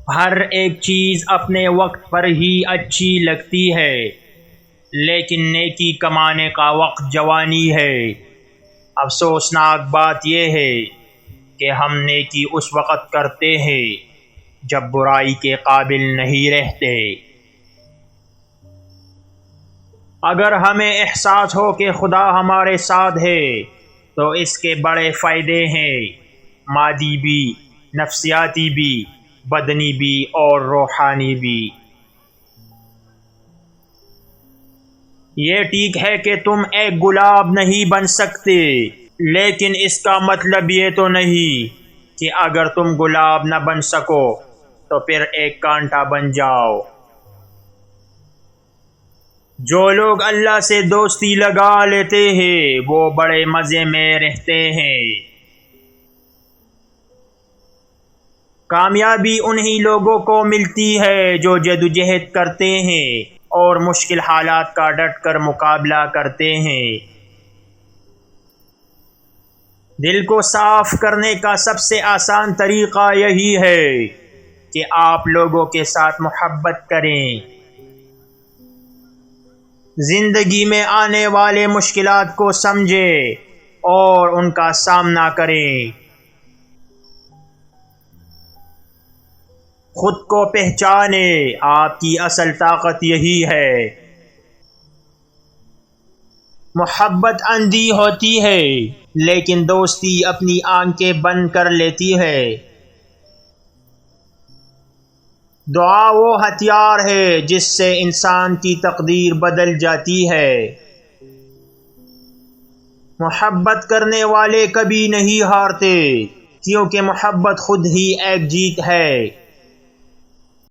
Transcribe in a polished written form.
ہر ایک چیز اپنے وقت پر ہی اچھی لگتی ہے، لیکن نیکی کمانے کا وقت جوانی ہے۔ افسوسناک بات یہ ہے کہ ہم نیکی اس وقت کرتے ہیں جب برائی کے قابل نہیں رہتے۔ اگر ہمیں احساس ہو کہ خدا ہمارے ساتھ ہے تو اس کے بڑے فائدے ہیں، مادی بھی، نفسیاتی بھی، بدنی بھی اور روحانی بھی۔ یہ ٹھیک ہے کہ تم ایک گلاب نہیں بن سکتے، لیکن اس کا مطلب یہ تو نہیں کہ اگر تم گلاب نہ بن سکو تو پھر ایک کانٹا بن جاؤ۔ جو لوگ اللہ سے دوستی لگا لیتے ہیں وہ بڑے مزے میں رہتے ہیں۔ کامیابی انہی لوگوں کو ملتی ہے جو جدوجہد کرتے ہیں اور مشکل حالات کا ڈٹ کر مقابلہ کرتے ہیں۔ دل کو صاف کرنے کا سب سے آسان طریقہ یہی ہے کہ آپ لوگوں کے ساتھ محبت کریں۔ زندگی میں آنے والے مشکلات کو سمجھیں اور ان کا سامنا کریں۔ خود کو پہچانیں، آپ کی اصل طاقت یہی ہے۔ محبت اندھی ہوتی ہے لیکن دوستی اپنی آنکھیں بند کر لیتی ہے۔ دعا وہ ہتھیار ہے جس سے انسان کی تقدیر بدل جاتی ہے۔ محبت کرنے والے کبھی نہیں ہارتے، کیونکہ محبت خود ہی ایک جیت ہے۔